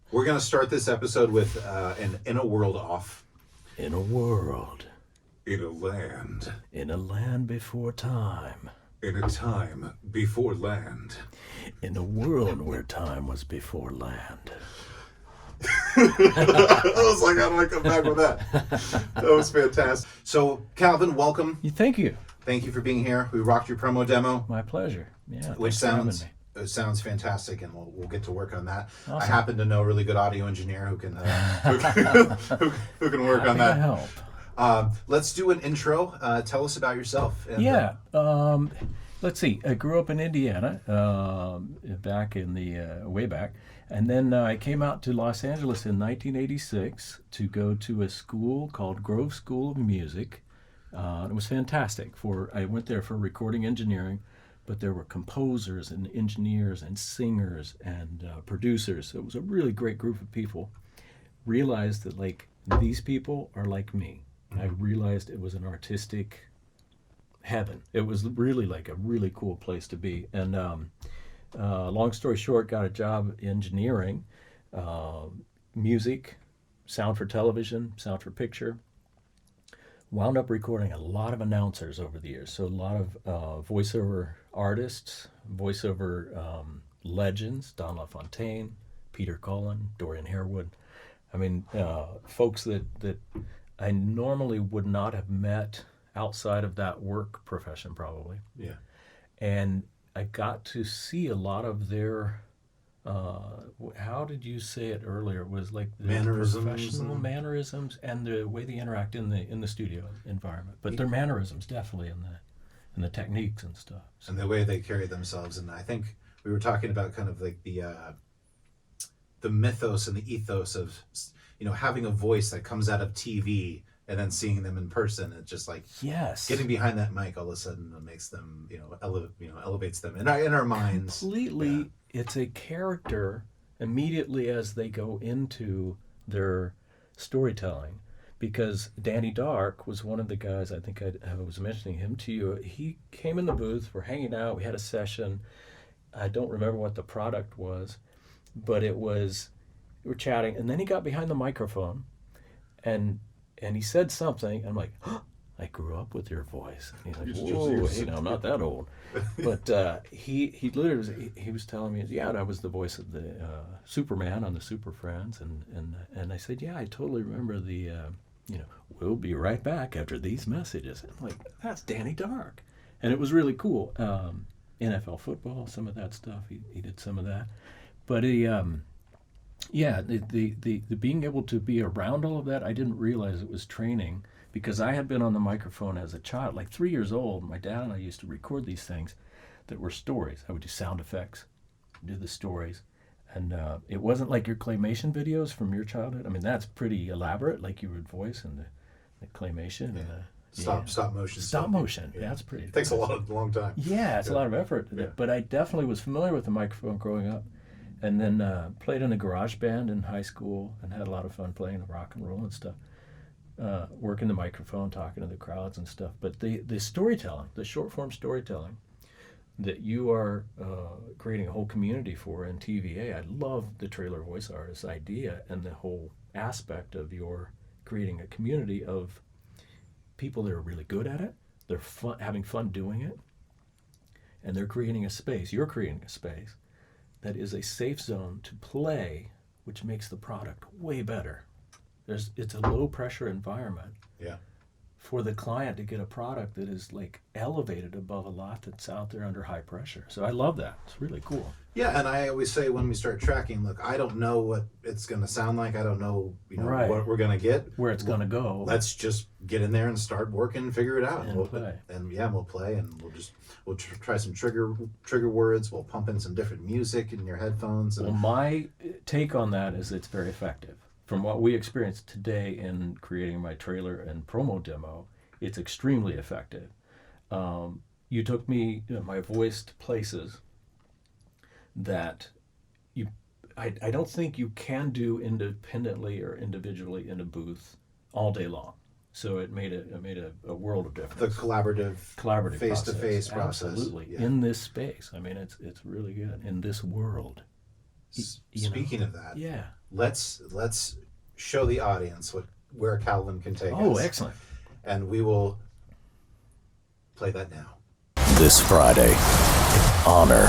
We're going to start this episode with an In a World off. In a world. In a land. In a land before time. In a time before land. In a world where time was before land. I was like, how do I come back with that? That was fantastic. So, Calvin, welcome. Thank you. Thank you for being here. We rocked your promo demo. My pleasure. Yeah. Which sounds sounds fantastic, and we'll get to work on that. Awesome. I happen to know a really good audio engineer who can who can work on that. Help. Let's do an intro. Tell us about yourself. And, let's see. I grew up in Indiana, back in the way back, and then I came out to Los Angeles in 1986 to go to a school called Grove School of Music. It was fantastic. I went there for recording engineering, but there were composers and engineers and singers and producers. So it was a really great group of people. Realized that these people are like me. I realized it was an artistic heaven. It was really a really cool place to be. And long story short, got a job engineering, music, sound for television, sound for picture. Wound up recording a lot of announcers over the years. So a lot of voiceover artists, voiceover legends, Don LaFontaine, Peter Cullen, Dorian Harewood. I mean, folks that I normally would not have met outside of that work profession, probably. Yeah. And I got to see a lot of their, how did you say it earlier? It was like the professional mannerisms and the way they interact in the studio environment. But their mannerisms definitely in the techniques and stuff. So. And the way they carry themselves. And I think we were talking about kind of like the mythos and the ethos of, having a voice that comes out of TV and then seeing them in person. It's just like getting behind that mic all of a sudden makes them, elevates them in our minds. Completely, yeah. It's a character immediately as they go into their storytelling. Because Danny Dark was one of the guys, I think I was mentioning him to you. He came in the booth, we're hanging out, we had a session. I don't remember what the product was, but we were chatting, and then he got behind the microphone, and he said something. I'm like, oh, I grew up with your voice. And he's like, whoa, I'm not that old. But he literally was telling me, that was the voice of the Superman on the Super Friends, and I said, I totally remember the, we'll be right back after these messages. And I'm like, that's Danny Dark, and it was really cool. NFL football, some of that stuff. He did some of that, but he. The being able to be around all of that, I didn't realize it was training, because I had been on the microphone as a child, like 3 years old. My dad and I used to record these things that were stories. I would do sound effects, do the stories, and it wasn't like your claymation videos from your childhood. I mean, that's pretty elaborate, like you would voice in the claymation. Yeah. And Stop motion. Stop motion. Yeah, that's pretty. It takes a long time. Yeah, it's a lot of effort. Yeah. But I definitely was familiar with the microphone growing up. And then played in a garage band in high school and had a lot of fun playing the rock and roll and stuff. Working the microphone, talking to the crowds and stuff. But the storytelling, the short form storytelling that you are creating a whole community for in TVA, I love the trailer voice artist idea and the whole aspect of your creating a community of people that are really good at it. They're having fun doing it. And they're creating a space. You're creating a space that is a safe zone to play, which makes the product way better. It's a low pressure environment for the client to get a product that is elevated above a lot that's out there under high pressure. So I love that. It's really cool. Yeah, and I always say when we start tracking, look, I don't know what it's going to sound like. I don't know, right. what we're going to get. Where it's going to go. Let's just get in there and start working and figure it out. And we'll play. And we'll play, and we'll try some trigger words. We'll pump in some different music in your headphones. Well, my take on that is it's very effective. From what we experienced today in creating my trailer and promo demo, it's extremely effective. You took me, my voice to places that I don't think you can do independently or individually in a booth all day long. So it made a world of difference. The collaborative face-to-face process. Absolutely. Yeah. In this space. I mean, it's really good. In this world. Speaking of that. Yeah. let's show the audience where Calvin can take us. Oh, excellent. And we will play that now. This Friday, honor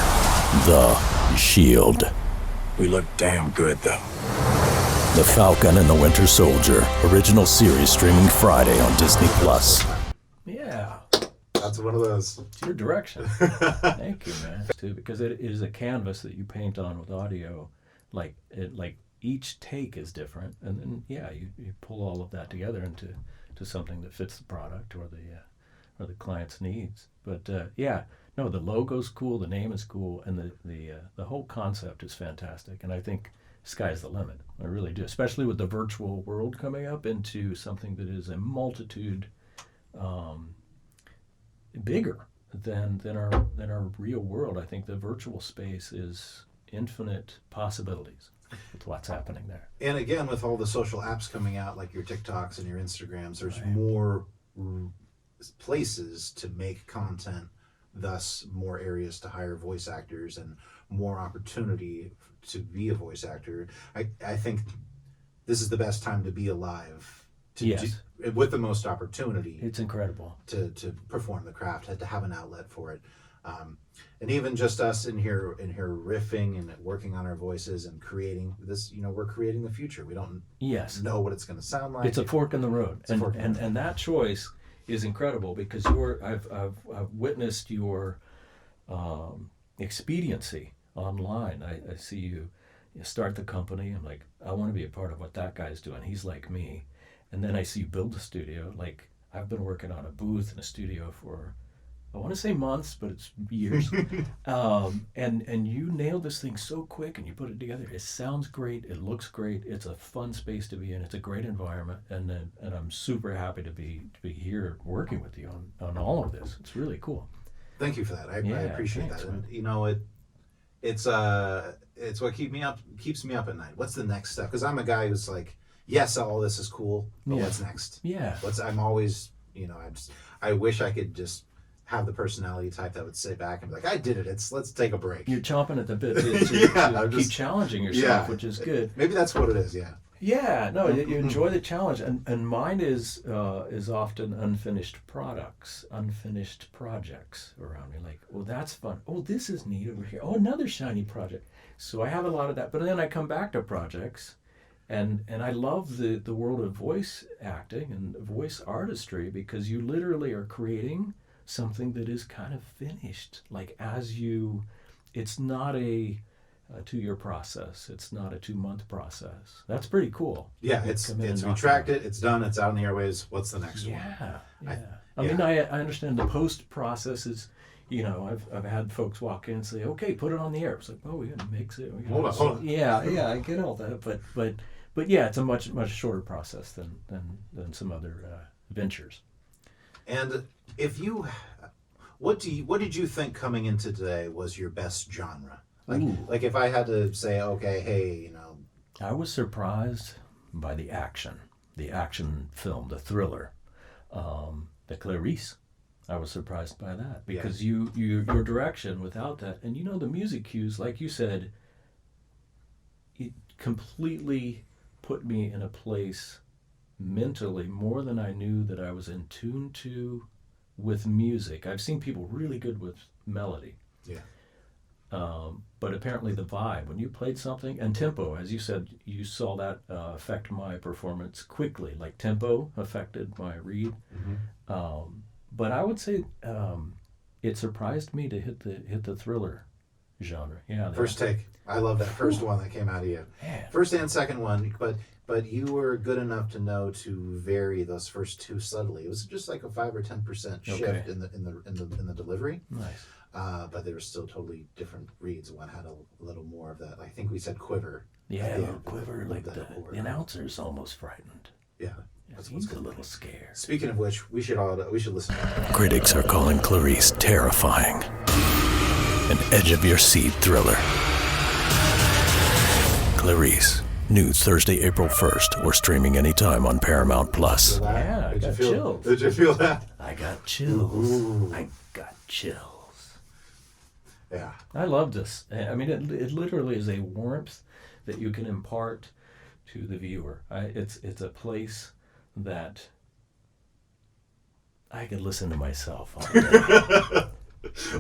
the Shield. We look damn good, though. The Falcon and the Winter Soldier, original series streaming Friday on Disney+. Yeah. That's one of those. It's your direction. Thank you, man. Too, because it is a canvas that you paint on with audio. Like each take is different, and then you pull all of that together into something that fits the product or the client's needs. But the logo's cool, the name is cool, and the whole concept is fantastic. And I think sky's the limit. I really do, especially with the virtual world coming up into something that is a multitude. Bigger than our real world. I think the virtual space is infinite possibilities with what's happening there. And again, with all the social apps coming out, like your TikToks and your Instagrams, there's Right. more places to make content, thus more areas to hire voice actors and more opportunity to be a voice actor. I think this is the best time to be alive. Yes. With the most opportunity. It's incredible. To perform the craft, to have an outlet for it. And even just us in here riffing and working on our voices and creating this, we're creating the future. We don't know what it's going to sound like. It's a fork in the road. And that choice is incredible because I've witnessed your expediency online. I see you start the company. I'm like, I want to be a part of what that guy's doing. He's like me. And then I see you build a studio. Like, I've been working on a booth in a studio for, I want to say months, but it's years. And you nailed this thing so quick and you put it together. It sounds great. It looks great. It's a fun space to be in. It's a great environment. And I'm super happy to be here working with you on all of this. It's really cool. Thank you for that. I appreciate thanks, that. man. And it's what keeps me up at night. What's the next step? Because I'm a guy who's like, yes, all this is cool, but what's next? Yeah. I'm always, I wish I could just have the personality type that would sit back and be like, I did it. Let's take a break. You're chomping at the bit to keep challenging yourself, which is good. Maybe that's what it is. Yeah. Yeah. No, you enjoy the challenge, and mine is often unfinished projects around me. Like, oh, that's fun. Oh, this is neat over here. Oh, another shiny project. So I have a lot of that, but then I come back to projects. And I love the world of voice acting and voice artistry because you literally are creating something that is kind of finished. Like it's not a 2-year process. It's not a 2-month process. That's pretty cool. Yeah, we tracked it. It's done. It's out in the airways. What's the next one? Yeah. I mean, I understand the post process is. I've had folks walk in and say, "Okay, put it on the air." It's like, "Oh, we got to mix it." Hold on. Yeah, I get all that, but yeah, it's a much shorter process than some other ventures. And what did you think coming into today was your best genre? Like if I had to say, okay, hey, I was surprised by the action film, the thriller, the Clarice. I was surprised by that because your direction without that, and the music cues, like you said, it completely put me in a place mentally more than I knew that I was in tune to with music. I've seen people really good with melody. Yeah. But apparently the vibe, when you played something, and tempo, as you said, you saw that affect my performance quickly, like tempo affected my read. Mm-hmm. But I would say it surprised me to hit the thriller genre. Yeah. First take. I love that first one that came out of you. Man. First and second one, but you were good enough to know to vary those first two subtly. It was just like a 5 or 10% shift in the delivery. Nice. But they were still totally different reads. One had a little more of that. I think we said quiver. Yeah, a little quiver. Like the announcer's almost frightened. Yeah. He's a little scared. Speaking of which, we should listen. Critics are calling Clarice terrifying. An edge-of-your-seat thriller. Clarice, new Thursday, April 1st, or streaming anytime on Paramount+. Yeah, I got chills. Did you feel that? I got chills. Ooh. I got chills. Yeah. I love this. I mean, it literally is a warmth that you can impart to the viewer. It's a place that I could listen to myself all day.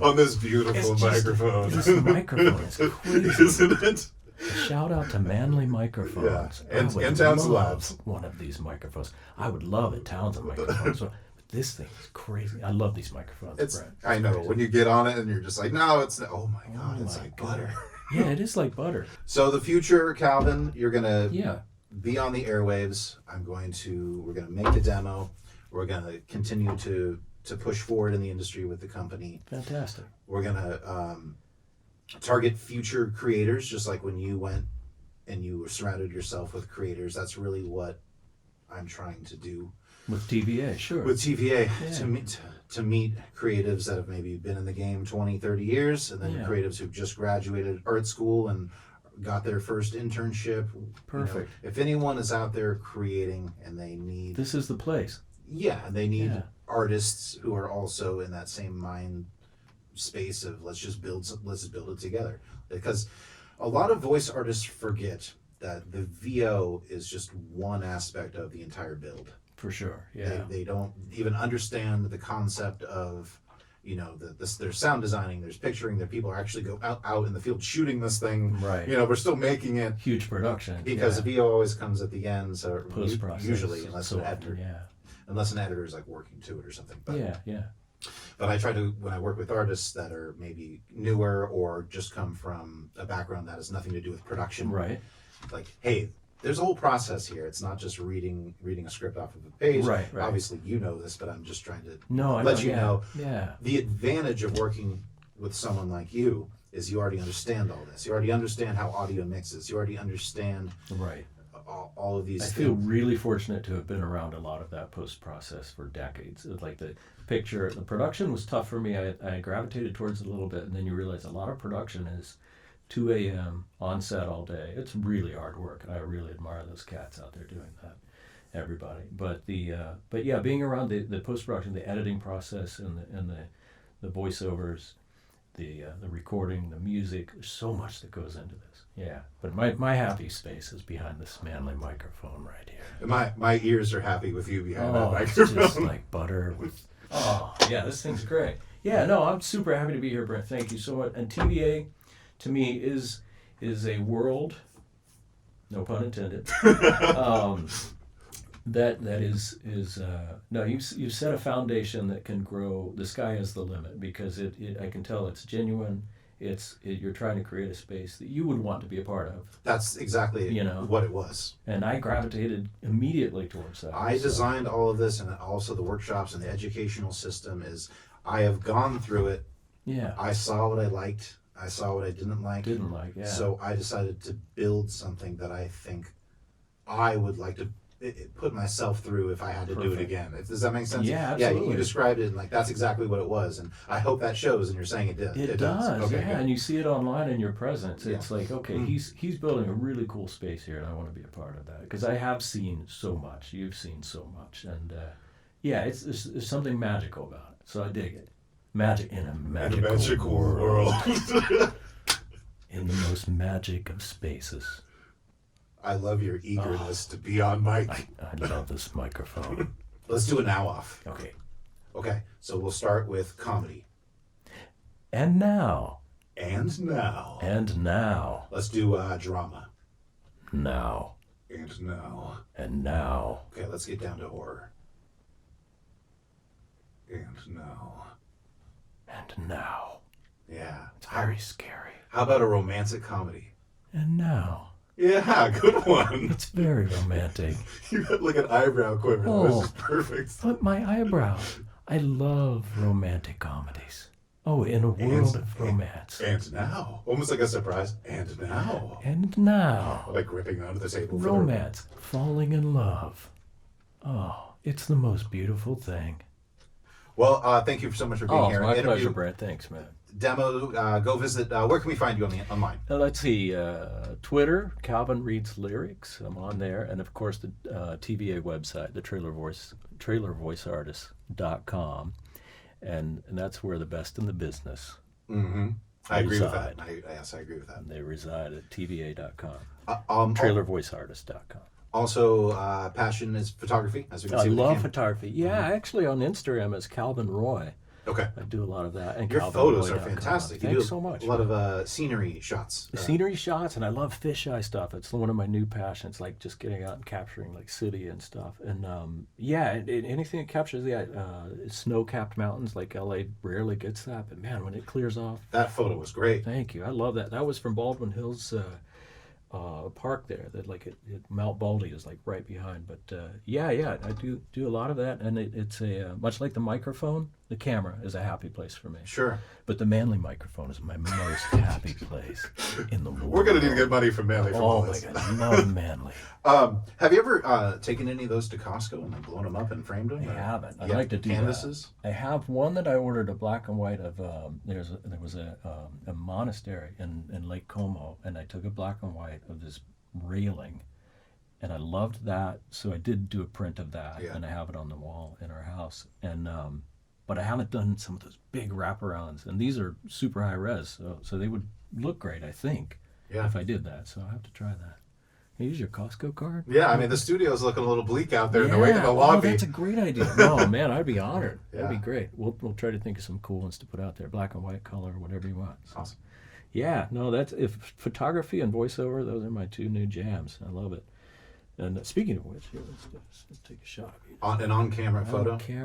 On this beautiful microphone. This microphone is crazy. Isn't it? A shout out to Manly Microphones. Yeah, and I would Townsend love Labs. one of these microphones. I would love a Townsend microphone. But this thing is crazy. I love these microphones, Brett. I know. When you get on it and you're just like, no, it's not. Oh my God, it's my like God. butter. Yeah, it is like butter. So the future, Calvin, you're going to Yeah. be on the airwaves. We're going to make a demo. We're going to continue to push forward in the industry with the company. Fantastic. We're going to target future creators, just like when you went and you surrounded yourself with creators. That's really what I'm trying to do With TVA, sure. with TVA, Yeah. to meet creatives that have maybe been in the game 20, 30 years, and then Yeah. creatives who've just graduated art school and got their first internship. Perfect. If anyone is out there creating and they need, This is the place. they need Yeah. artists who are also in that same mind space of let's build it together. Because a lot of voice artists forget that the VO is just one aspect of the entire build. For sure. Yeah. They don't even understand the concept of, there's sound designing, there's picturing, there people actually go out in the field shooting this thing. Right. We're still making it Huge production. because yeah. the VO always comes at the end. So Post-process. usually, unless so an editor, often, yeah. unless an editor is like working to it or something. But, Yeah. But I try to, when I work with artists that are maybe newer or just come from a background that has nothing to do with production, Right. like, hey, there's a whole process here. It's not just reading a script off of a page. Right. Obviously, you know this, but I'm just trying to No, I let you know. Yeah. The advantage of working with someone like you is you already understand all this. You already understand how audio mixes. You already understand Right. all of these I things. feel really fortunate to have been around a lot of that post-process for decades. Like the production was tough for me. I gravitated towards it a little bit, and then you realize a lot of production is 2 a.m. on set all day. It's really hard work. I really admire those cats out there doing that. Everybody, but yeah, being around the post-production, the editing process, and the voiceovers, the recording, the music. There's so much that goes into this. Yeah, but my happy space is behind this Manly microphone right here. My ears are happy with you behind that It's microphone. just like butter. Yeah, this thing's great. Yeah, no, I'm super happy to be here, Brent. Thank you so much. And TVA, to me, is a world, no pun intended. That is no, you set a foundation that can grow. The sky is the limit because I can tell it's genuine. You're trying to create a space that you would want to be a part of. That's exactly what it was. And I gravitated immediately towards that. I designed all of this, and also the workshops and the educational system is. I have gone through it. Yeah. I saw what I liked. I saw what I didn't like. Yeah. So I decided to build something that I think I would like to put myself through if I had to do it again. Does that make sense? Yeah, absolutely. Yeah, you described it, and that's exactly what it was, and I hope that shows. And you're saying it did. It does. Okay, yeah, good. and you see it online in your presence. Yeah. It's like, okay, he's building a really cool space here, and I want to be a part of that because I have seen so much. You've seen so much, and there's something magical about it. So I dig it. Magic in a magical world. In the most magic of spaces. I love your eagerness to be on mic. I love this microphone. Let's do a now off. Okay. Okay, so we'll start with comedy. And now. And now. And now. Let's do drama. Now. And now. And now. Okay, let's get down to horror. And now. And now. Yeah. It's very scary. How about a romantic comedy? And now. Yeah, good one. It's very romantic. You got like an eyebrow quiver. That was just perfect. But my eyebrows. I love romantic comedies. Oh, in a world of romance. And now. Almost like a surprise. And now. And now. Like gripping onto the table. Romance. Falling in love. Oh, it's the most beautiful thing. Well, thank you so much for being here. My Interview, pleasure, Brent. Thanks, man. Demo, go visit. Where can we find you online? Let's see. Twitter, Calvin Reads Lyrics. I'm on there. And, of course, the TVA website, the trailervoiceartist.com. And that's where the best in the business. Mm-hmm. I agree with reside. that. Yes, I agree with that. They reside at TVA.com, Um, trailervoiceartist.com. Also, passion is photography, as we can I see. with the love camera. photography. Yeah, actually on Instagram it's Calvin Roy. Okay. I do a lot of that. And Your photos are calvinroy.com. fantastic. You Thanks do so much. a lot of scenery shots. Scenery shots, and I love fisheye stuff. It's one of my new passions, like just getting out and capturing like city and stuff. And anything that captures the snow-capped mountains, like LA rarely gets that. But man, when it clears off, That photo was great. thank you. I love that. That was from Baldwin Hills park there. That like Mount Baldy is like right behind. But I do a lot of that, and it's a much like the microphone. The camera is a happy place for me. Sure. But the Manly microphone is my most happy place in the world. We're going to need to get money from Manly from all Oh my this. God, I love Manly. Have you ever taken any of those to Costco and then blown them up and framed them? I haven't. I'd Yeah, like to do canvases? that. I have one that I ordered, a black and white of. There was a monastery in Lake Como, and I took a black and white of this railing, and I loved that. So I did do a print of that, Yeah. and I have it on the wall in our house. And but I haven't done some of those big wraparounds, and these are super high res, so they would look great, I think, Yeah. if I did that. So I'll have to try that. Can you use your Costco card? Yeah, I mean, the studio's looking a little bleak out there in the Oh, lobby. that's a great idea. No, man, I'd be honored. That'd be Yeah. great. We'll try to think of some cool ones to put out there, black and white, color, whatever you want. So, Awesome. yeah, no, that's if photography and voiceover, those are my two new jams. I love it. And speaking of which, here, let's take a shot. An on-camera photo. On camera.